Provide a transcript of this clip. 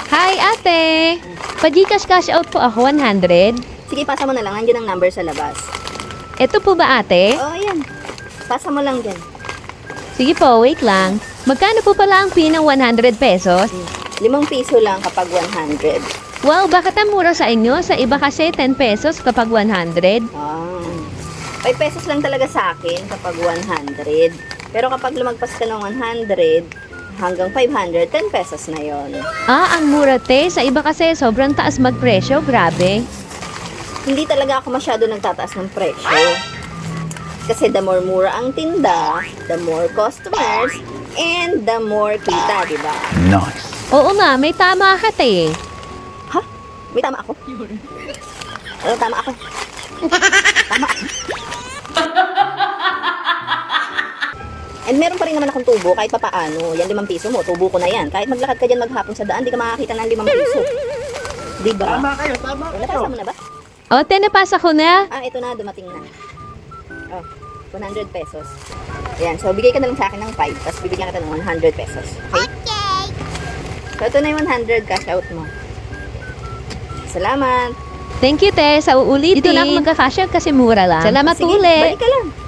Hi, ate! Pa-Gcash cash out po ako, 100. Sige, pasa mo na lang. Nandiyan ang number sa labas. Ito po ba, ate? Oo, yan. Pasa mo lang dyan. Sige po, wait lang. Magkano po pala ang fee ng 100 pesos? 5 piso lang kapag 100. Wow, bakit ang mura sa inyo? Sa iba kasi 10 pesos kapag 100. Ah. 5 pesos lang talaga sa akin kapag 100. Pero kapag lumagpas ka ng 100 hanggang 500, 10 pesos na yon. Ah, ang mura te. Sa iba kasi sobrang taas magpresyo. Grabe. Hindi talaga ako masyado nagtataas ng presyo. Kasi the more mura ang tinda, the more customers, and the more kita, di ba? Nice. Oo nga, may tama ka te. Ha? May tama ako? Ano tama ako? Tama. And meron pa rin naman akong tubo kahit papaano. Yan 5 piso mo, tubo ko na yan. Kahit maglakad ka dyan maghapon sa daan, di ka makakita ng 5 piso. Di ba? Tama kayo, tama Napasa mo na ba? O, te, napasa ko na. Ah, ito na, dumating na. Oh, 100 pesos. Ayan, so bigay ka na lang sa akin ng 5, tapos bibigyan kita ng 100 pesos. Okay? So ito na yung 100 cash out mo. Salamat. Thank you, te. Sa uulitin. Dito na ako magkakasya kasi mura lang. Salamat Sige, ulit. balik ka lang.